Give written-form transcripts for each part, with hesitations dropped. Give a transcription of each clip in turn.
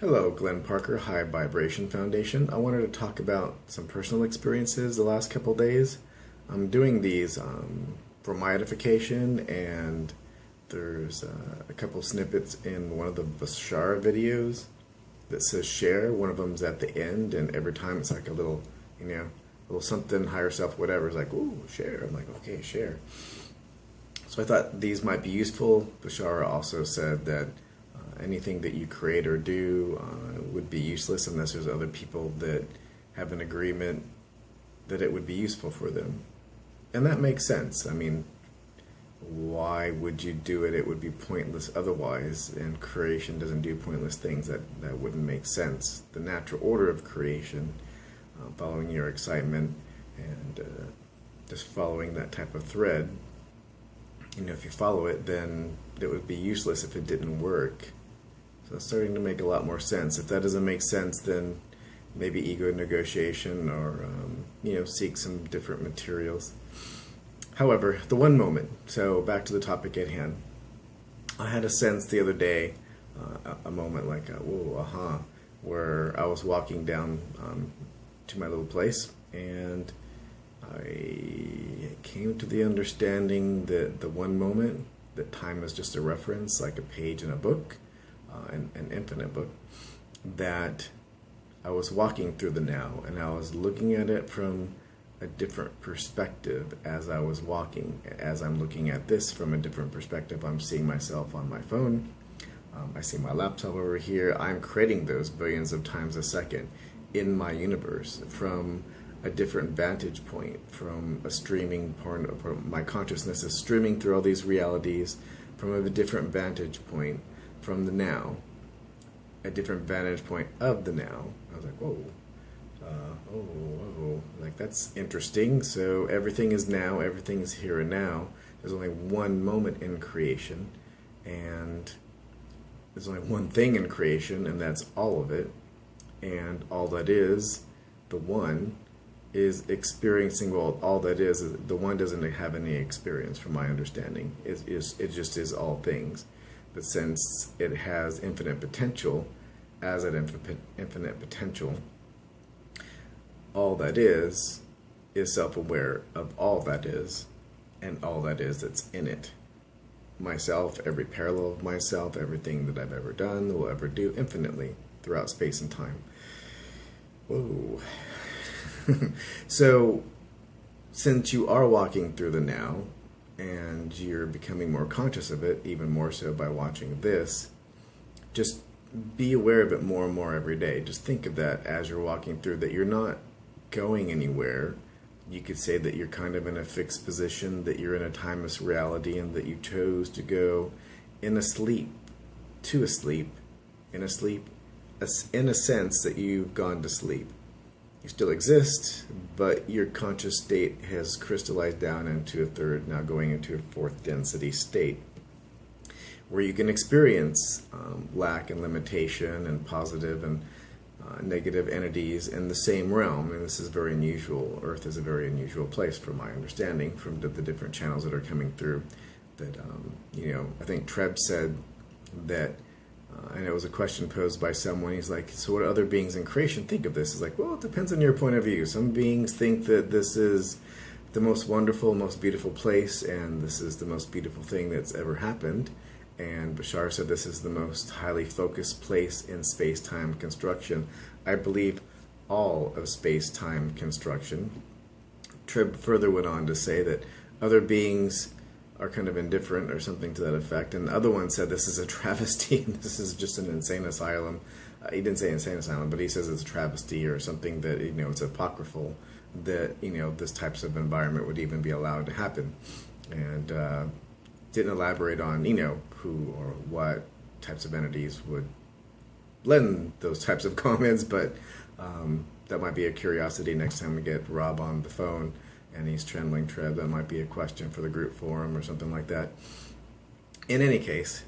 Hello, Glenn Parker, High Vibration Foundation. I wanted to talk about some personal experiences the last couple days. I'm doing these for my edification, and there's a couple snippets in one of the Bashar videos that says share. One of them's at the end, and every time it's like a little, little something, higher self, whatever. It's like, ooh, share. I'm like, okay, share. So I thought these might be useful. Bashar also said that anything that you create or do would be useless unless there's other people that have an agreement that it would be useful for them. And that makes sense. I mean, why would you do it? It would be pointless otherwise, and creation doesn't do pointless things. That wouldn't make sense. The natural order of creation, following your excitement and just following that type of thread, if you follow it, then it would be useless if it didn't work. So it's starting to make a lot more sense. If that doesn't make sense, then maybe ego negotiation or, seek some different materials. However, the one moment, so back to the topic at hand. I had a sense the other day, a moment like, whoa, aha, where I was walking down to my little place, and I came to the understanding that the one moment, that time is just a reference, like a page in a book, an infinite book, that I was walking through the now, and I was looking at it from a different perspective as I was walking. As I'm looking at this from a different perspective, I'm seeing myself on my phone. I see my laptop over here. I'm creating those billions of times a second in my universe from a different vantage point, from a streaming part of my consciousness is streaming through all these realities from a different vantage point from the now, a different vantage point of the now. I was like, whoa, whoa, like that's interesting. So everything is now, everything is here and now. There's only one moment in creation, and there's only one thing in creation, and that's all of it. And all that is, the one, is experiencing, well, all that is the one doesn't have any experience from my understanding. It just is all things. But since it has infinite potential, as an infinite potential, all that is self-aware of all that is, and all that is that's in it. Myself, every parallel of myself, everything that I've ever done, will ever do, infinitely throughout space and time. Whoa. So, since you are walking through the now, and you're becoming more conscious of it, even more so by watching this, just be aware of it more and more every day. Just think of that as you're walking through, that you're not going anywhere. You could say that you're kind of in a fixed position, that you're in a timeless reality, and that you chose to go in a sleep, to a sleep, in a sleep, in a sense that you've gone to sleep. You still exist, but your conscious state has crystallized down into a third, now going into a fourth density state, where you can experience lack and limitation and positive and negative entities in the same realm. And this is very unusual. Earth is a very unusual place, from my understanding, from the different channels that are coming through. That I think TReb said that. And it was a question posed by someone. He's like, so what other beings in creation think of this? It's like, well, it depends on your point of view. Some beings think that this is the most wonderful, most beautiful place, and this is the most beautiful thing that's ever happened. And Bashar said this is the most highly focused place in space-time construction. I believe all of space-time construction. TReb further went on to say that other beings are kind of indifferent or something to that effect, and the other one said this is a travesty. This is just an insane asylum. He didn't say insane asylum, but he says it's a travesty or something, that it's apocryphal that this types of environment would even be allowed to happen, and didn't elaborate on who or what types of entities would lend those types of comments. But that might be a curiosity next time we get Rob on the phone and he's channeling TReb. That might be a question for the group forum or something like that. In any case,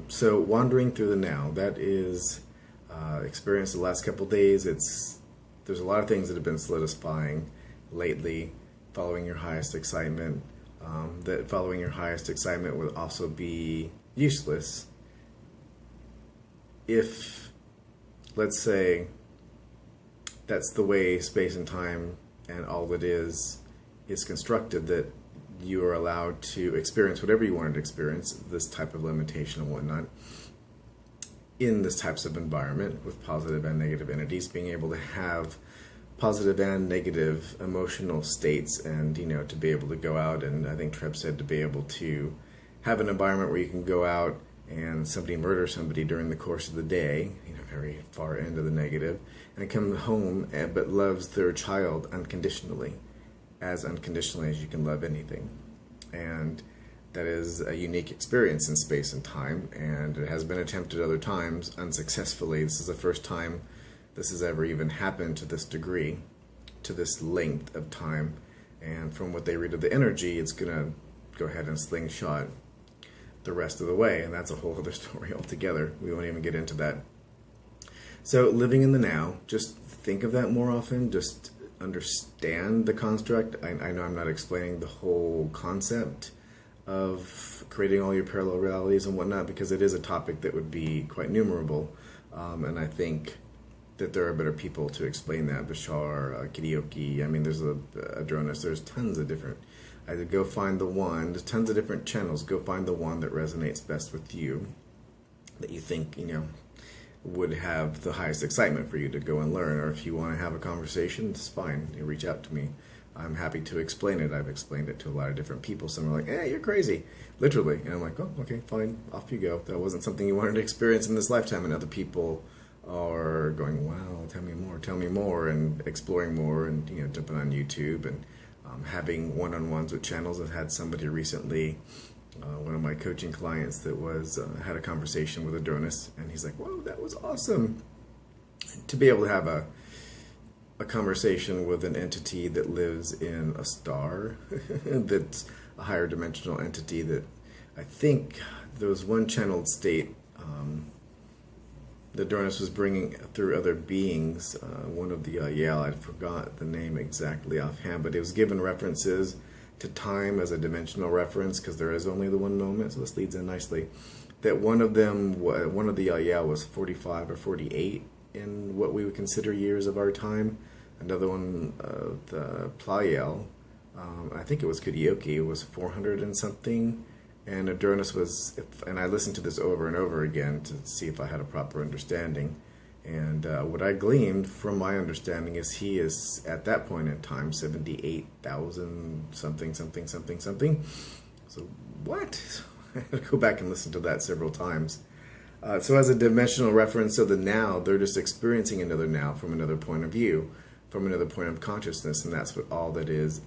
so wandering through the now, that is experience the last couple days. There's a lot of things that have been solidifying lately, following your highest excitement. That following your highest excitement would also be useless if let's say that's the way space and time and all it is constructed, that you are allowed to experience whatever you wanted to experience, this type of limitation and whatnot, in this types of environment with positive and negative entities, being able to have positive and negative emotional states, and, you know, to be able to go out, and I think TReb said to be able to have an environment where you can go out and somebody murder somebody during the course of the day, you know, very far end of the negative, and come home but loves their child unconditionally, as unconditionally as you can love anything. And that is a unique experience in space and time, and it has been attempted other times unsuccessfully. This is the first time this has ever even happened to this degree, to this length of time. And from what they read of the energy, it's going to go ahead and slingshot the rest of the way, and that's a whole other story altogether. We won't even get into that. So living in the now, just think of that more often, just understand the construct. I know I'm not explaining the whole concept of creating all your parallel realities and whatnot, because it is a topic that would be quite numerable, and I think that there are better people to explain that. Bashar, Kidioki, I mean, there's Adronis, there's tons of different. Either go find the one, there's tons of different channels, go find the one that resonates best with you, that you think, you know, would have the highest excitement for you to go and learn. Or if you want to have a conversation, it's fine, you reach out to me. I'm happy to explain it. I've explained it to a lot of different people. Some are like, hey, you're crazy, literally. And I'm like, oh, okay, fine, off you go. That wasn't something you wanted to experience in this lifetime. And other people are going, wow, tell me more, and exploring more, and, you know, jumping on YouTube and having one-on-ones with channels. I've had somebody recently, one of my coaching clients that was had a conversation with Adronis, and he's like, whoa, that was awesome. To be able to have a conversation with an entity that lives in a star, that's a higher dimensional entity, that I think there was one channeled state that Adronis was bringing through other beings, one of the YahYel, I forgot the name exactly offhand, but it was given references to time as a dimensional reference, because there is only the one moment, so this leads in nicely, that one of them, one of the YahYel was 45 or 48 in what we would consider years of our time. Another one, the Pleiadian, I think it was Kidioki, was 400 and something. And Adronis was, and I listened to this over and over again to see if I had a proper understanding. And what I gleaned from my understanding is he is, at that point in time, 78,000 something. So what? I had to go back and listen to that several times. So as a dimensional reference, so the now, they're just experiencing another now from another point of view, from another point of consciousness, and that's what all that is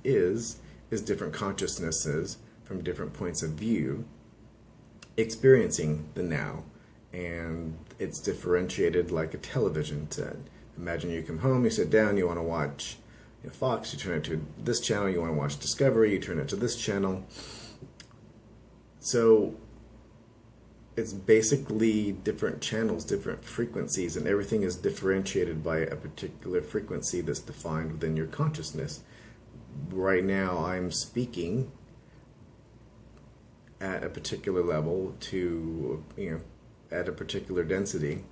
different consciousnesses from different points of view, experiencing the now. And it's differentiated like a television set. Imagine you come home, you sit down, you want to watch Fox, you turn it to this channel, you want to watch Discovery, you turn it to this channel. So it's basically different channels, different frequencies, and everything is differentiated by a particular frequency that's defined within your consciousness. Right now I'm speaking at a particular level to, at a particular density,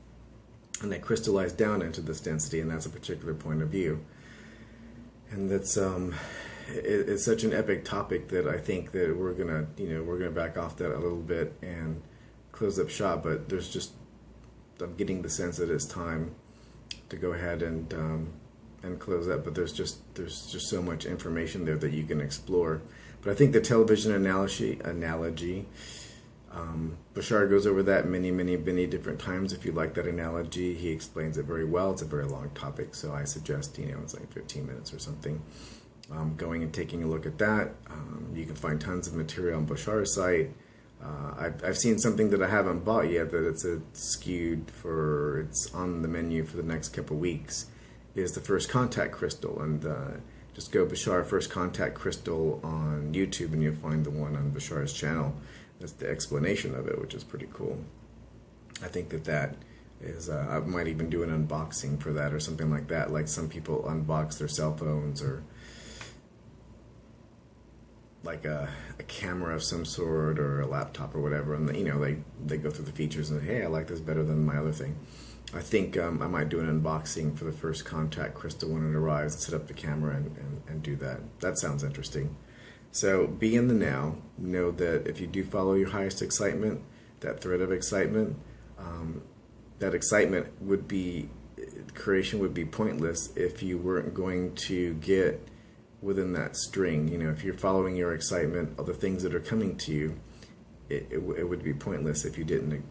and they crystallize down into this density, and that's a particular point of view. And that's it's such an epic topic that I think that we're gonna back off that a little bit and close up shop. But there's just, I'm getting the sense that it's time to go ahead and close up. But there's just so much information there that you can explore. But I think the television analogy, Bashar goes over that many different times. If you like that analogy, he explains it very well. It's a very long topic, so I suggest, it's like 15 minutes or something. Going and taking a look at that. You can find tons of material on Bashar's site. I've seen something that I haven't bought yet, that it's on the menu for the next couple weeks, is the First Contact Crystal. And just go Bashar First Contact Crystal on YouTube, and you'll find the one on Bashar's channel. That's the explanation of it, which is pretty cool. I think that is, I might even do an unboxing for that or something like that. Like some people unbox their cell phones, or like a camera of some sort, or a laptop or whatever, and they go through the features and, hey, I like this better than my other thing. I think I might do an unboxing for the first contact crystal when it arrives, and set up the camera and do that. That sounds interesting. So be in the now. Know that if you do follow your highest excitement, that thread of excitement, that excitement would be, creation would be pointless if you weren't going to get within that string. You know, if you're following your excitement, all the things that are coming to you, it would be pointless if you didn't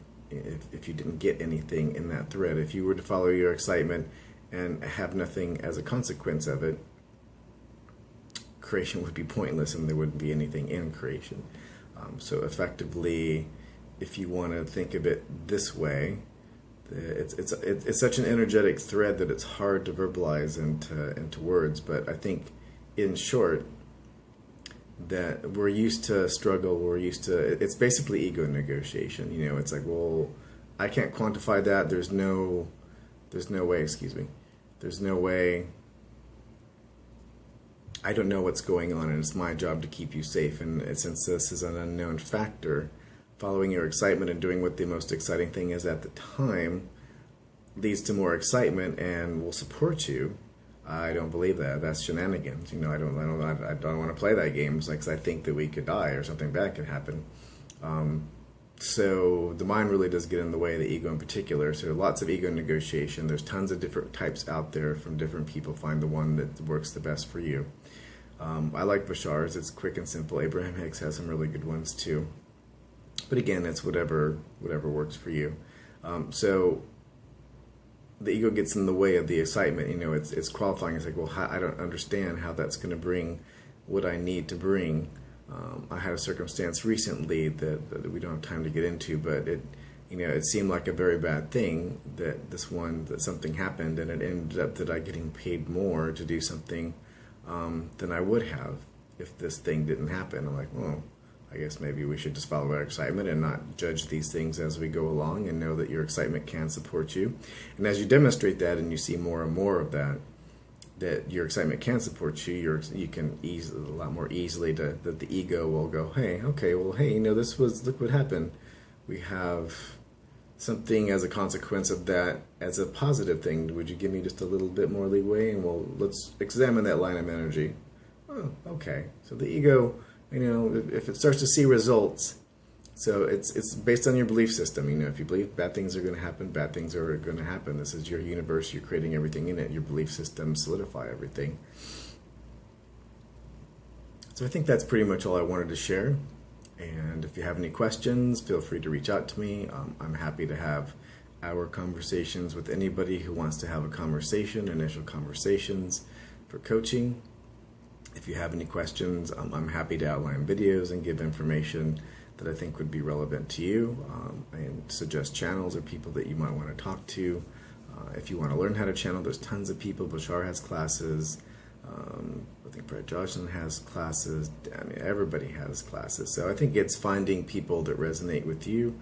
get anything in that thread. If you were to follow your excitement and have nothing as a consequence of it, creation would be pointless and there wouldn't be anything in creation. So effectively, if you want to think of it this way, it's such an energetic thread that it's hard to verbalize into words. But I think, in short, that we're used to struggle. We're used to, it's basically ego negotiation. You know, it's like, well, I can't quantify that. There's no way. Excuse me. There's no way. I don't know what's going on, and it's my job to keep you safe. And since this is an unknown factor, following your excitement and doing what the most exciting thing is at the time leads to more excitement and will support you. I don't believe that. That's shenanigans. You know, I don't want to play that game. It's like, 'cause I think that we could die or something bad could happen. So the mind really does get in the way, the ego in particular. So lots of ego negotiation. There's tons of different types out there from different people. Find the one that works the best for you. I like Bashar's. It's quick and simple. Abraham-Hicks has some really good ones too. But again, it's whatever works for you. So the ego gets in the way of the excitement. You know, it's qualifying. It's like, well, I don't understand how that's going to bring what I need to bring. I had a circumstance recently that we don't have time to get into, but it seemed like a very bad thing that something happened, and it ended up that I getting paid more to do something than I would have if this thing didn't happen. I'm like, well, I guess maybe we should just follow our excitement and not judge these things as we go along, and know that your excitement can support you. And as you demonstrate that and you see more and more of that your excitement can support you, you can a lot more easily that the ego will go, hey, okay, well, hey, look what happened. We have something as a consequence of that as a positive thing. Would you give me just a little bit more leeway? And let's examine that line of energy. Oh, okay. So the ego, if it starts to see results, so it's based on your belief system. If you believe bad things are going to happen, bad things are going to happen. This is your universe. You're creating everything in it. Your belief systems solidify everything. So I think that's pretty much all I wanted to share. And if you have any questions, feel free to reach out to me. I'm happy to have our conversations with anybody who wants to have a conversation, initial conversations for coaching. If you have any questions, I'm happy to outline videos and give information that I think would be relevant to you, and suggest channels or people that you might want to talk to. If you want to learn how to channel, there's tons of people. Bashar has classes. I think Brett Johnson has classes. I mean, everybody has classes. So I think it's finding people that resonate with you.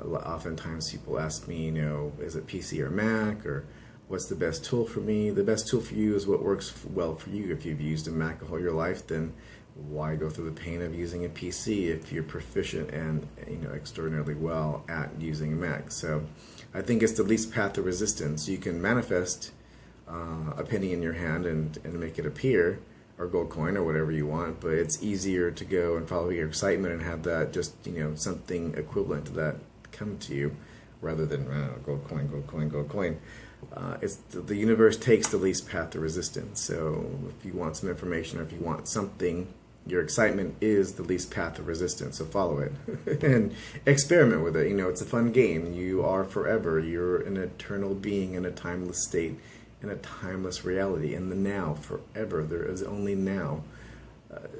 Oftentimes people ask me, is it PC or Mac, or what's the best tool for me? The best tool for you is what works well for you. If you've used a Mac all your life, then why go through the pain of using a PC if you're proficient and extraordinarily well at using a Mac? So I think it's the least path of resistance. You can manifest a penny in your hand and make it appear, or gold coin, or whatever you want, but it's easier to go and follow your excitement and have that just something equivalent to that come to you, rather than gold coin, gold coin, gold coin. It's the universe takes the least path of resistance. So if you want some information, or if you want something, your excitement is the least path of resistance. So follow it and experiment with it. It's a fun game. You are forever. You're an eternal being in a timeless state, in a timeless reality, in the now, forever. There is only now.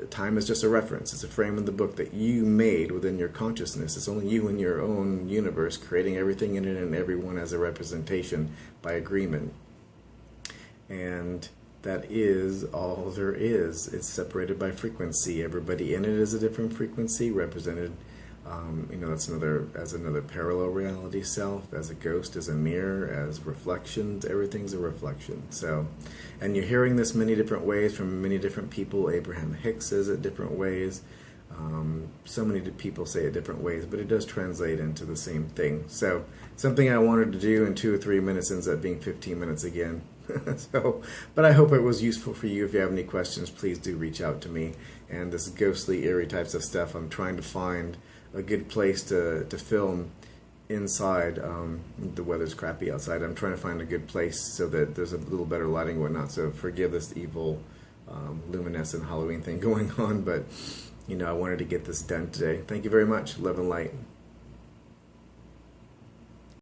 Time is just a reference. It's a frame in the book that you made within your consciousness. It's only you in your own universe, creating everything in it and everyone as a representation by agreement. And that is all there is. It's separated by frequency. Everybody in it is a different frequency, represented that's another parallel reality self, as a ghost, as a mirror, as reflections. Everything's a reflection. So, and you're hearing this many different ways from many different people. Abraham-Hicks says it different ways. So many people say it different ways, but it does translate into the same thing. So something I wanted to do in 2 or 3 minutes ends up being 15 minutes again. But I hope it was useful for you. If you have any questions, please do reach out to me. And this ghostly, eerie types of stuff, I'm trying to find a good place to film inside. The weather's crappy outside. I'm trying to find a good place so that there's a little better lighting and whatnot. So forgive this evil luminescent Halloween thing going on, but I wanted to get this done today. Thank you very much. Love and light.